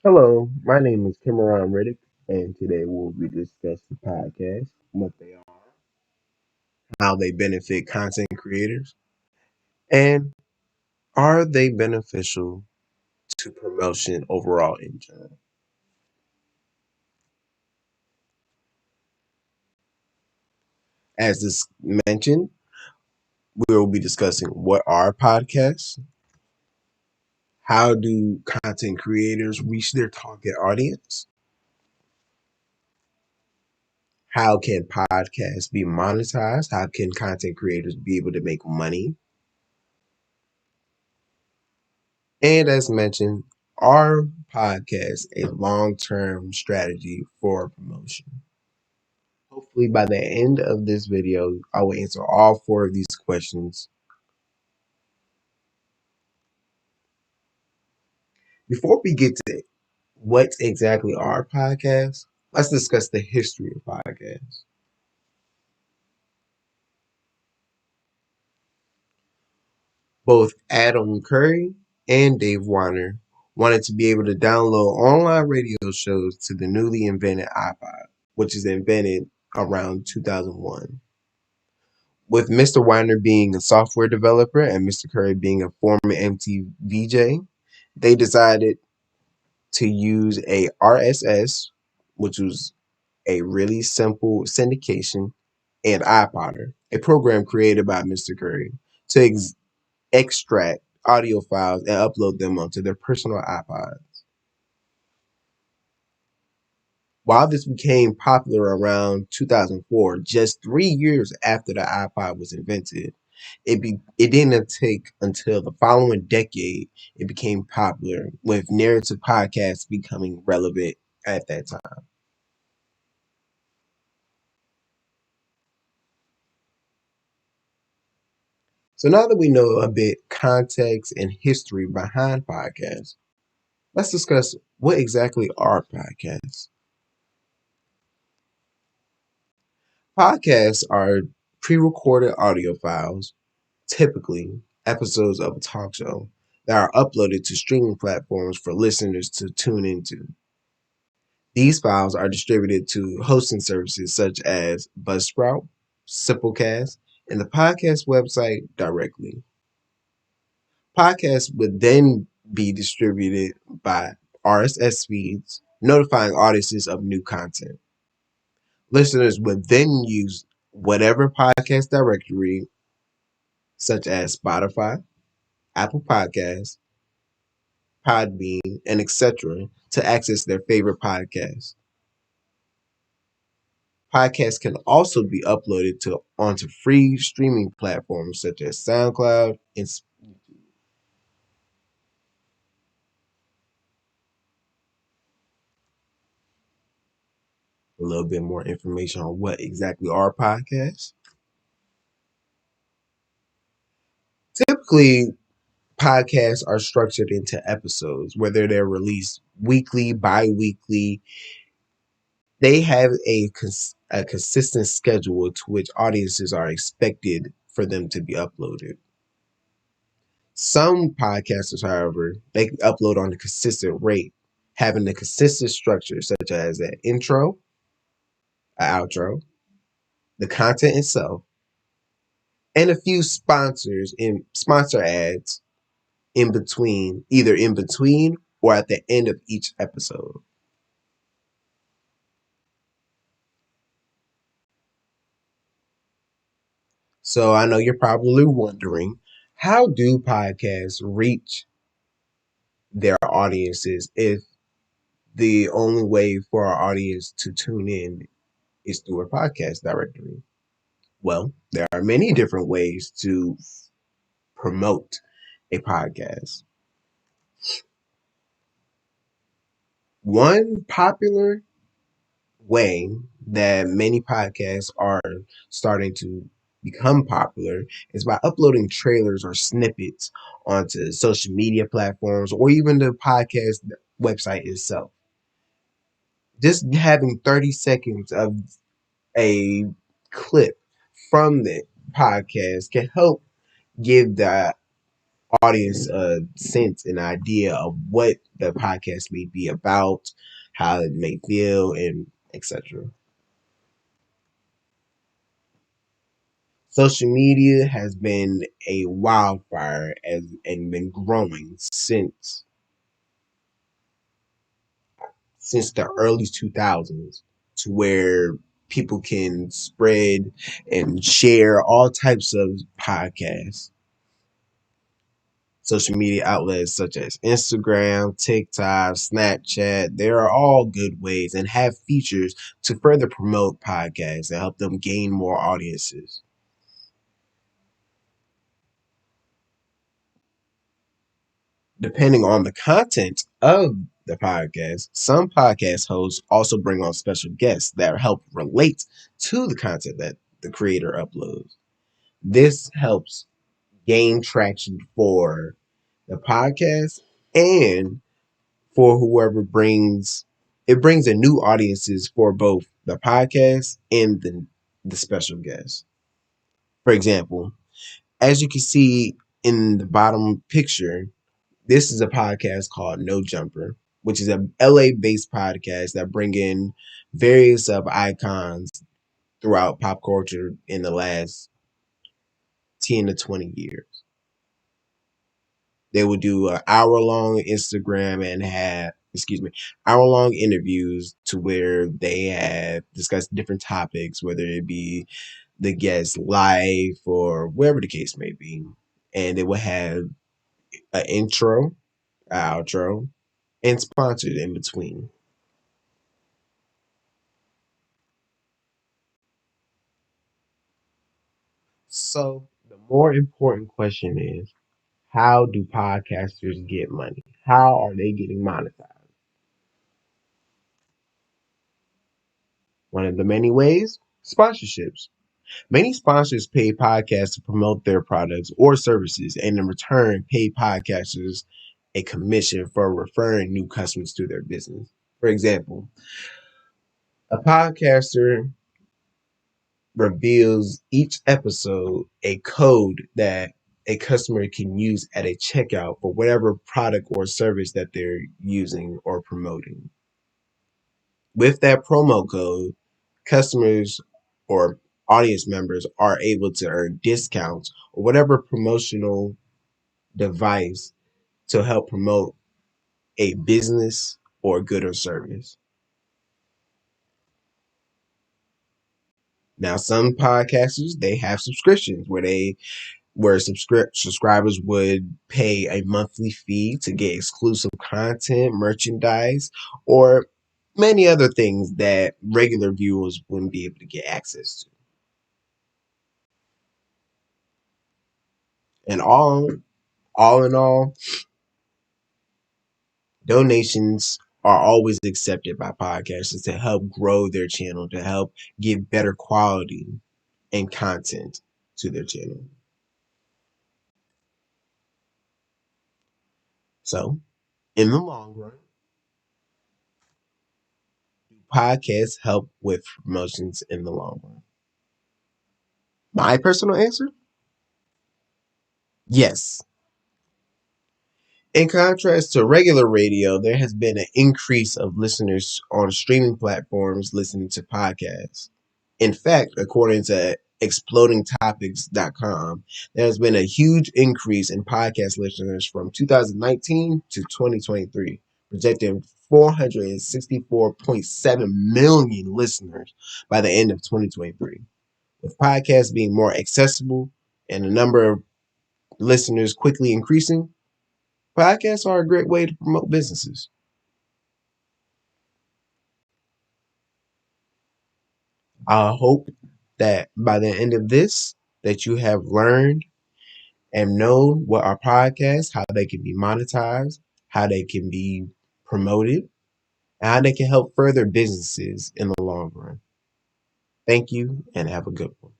Hello, my name is Cameron Riddick, and today we'll be discussing podcasts, what they are, how they benefit content creators, and are they beneficial to promotion overall in general. As this mentioned, we will be discussing what are podcasts, how do content creators reach their target audience, how can podcasts be monetized, how can content creators be able to make money, and as mentioned, are podcasts a long term strategy for promotion? Hopefully, by the end of this video, I will answer all four of these questions. Before we get to what exactly are podcasts, let's discuss the history of podcasts. Both Adam Curry and Dave Warner wanted to be able to download online radio shows to the newly invented iPod, which is invented around 2001. With Mr. Weiner being a software developer and Mr. Curry being a former MTV VJ, they decided to use a RSS, which was a really simple syndication, and iPodder, a program created by Mr. Curry, to extract audio files and upload them onto their personal iPod. While this became popular around 2004, just 3 years after the iPod was invented, it didn't take until the following decade it became popular, with narrative podcasts becoming relevant at that time. So now that we know a bit context and history behind podcasts, let's discuss what exactly are podcasts. Podcasts are pre-recorded audio files, typically episodes of a talk show, that are uploaded to streaming platforms for listeners to tune into. These files are distributed to hosting services such as Buzzsprout, Simplecast, and the podcast website directly. Podcasts would then be distributed by RSS feeds, notifying audiences of new content. Listeners would then use whatever podcast directory, such as Spotify, Apple Podcasts, Podbean, and etc., to access their favorite podcasts. Podcasts can also be uploaded onto free streaming platforms such as SoundCloud and a little bit more information on what exactly are podcasts. Typically, podcasts are structured into episodes, whether they're released weekly, bi-weekly. They have a consistent schedule to which audiences are expected for them to be uploaded. Some podcasters, however, they can upload on a consistent rate, having a consistent structure such as an intro, an outro, the content itself, and a few sponsors and sponsor ads in between, either in between or at the end of each episode. So I know you're probably wondering, how do podcasts reach their audiences if the only way for our audience to tune in is through a podcast directory? Well, there are many different ways to promote a podcast. One popular way that many podcasts are starting to become popular is by uploading trailers or snippets onto social media platforms or even the podcast website itself. Just having 30 seconds of a clip from the podcast can help give the audience a sense, an idea of what the podcast may be about, how it may feel, and etc. Social media has been a wildfire and been growing since the early 2000s, to where people can spread and share all types of podcasts. Social media outlets such as Instagram, TikTok, Snapchat, they are all good ways and have features to further promote podcasts and help them gain more audiences. Depending on the content of the podcast, some podcast hosts also bring on special guests that help relate to the content that the creator uploads. This helps gain traction for the podcast and for whoever brings it brings in new audiences for both the podcast and the special guest. For example, as you can see in the bottom picture, this is a podcast called No Jumper, which is a LA based podcast that bring in various of icons throughout pop culture in the last 10 to 20 years. They would do an hour long Instagram and have, excuse me, hour long interviews to where they have discussed different topics, whether it be the guest's life or whatever the case may be. And they would have an intro, an outro, and sponsored in between. So the more important question is, how do podcasters get money? How are they getting monetized? One of the many ways, sponsorships. Many sponsors pay podcasts to promote their products or services and in return pay podcasters a commission for referring new customers to their business. For example, a podcaster reveals each episode a code that a customer can use at a checkout for whatever product or service that they're using or promoting. With that promo code, customers or audience members are able to earn discounts or whatever promotional device to help promote a business or good or service. Now, some podcasters they have subscriptions where subscribers would pay a monthly fee to get exclusive content, merchandise, or many other things that regular viewers wouldn't be able to get access to. And all in all, donations are always accepted by podcasters to help grow their channel, to help give better quality and content to their channel. So, in the long run, do podcasts help with promotions in the long run? My personal answer? Yes. In contrast to regular radio, there has been an increase of listeners on streaming platforms listening to podcasts. In fact, according to explodingtopics.com, there has been a huge increase in podcast listeners from 2019 to 2023, projecting 464.7 million listeners by the end of 2023. With podcasts being more accessible and the number of listeners quickly increasing, podcasts are a great way to promote businesses. I hope that by the end of this, that you have learned and known what are podcasts, how they can be monetized, how they can be promoted, and how they can help further businesses in the long run. Thank you and have a good one.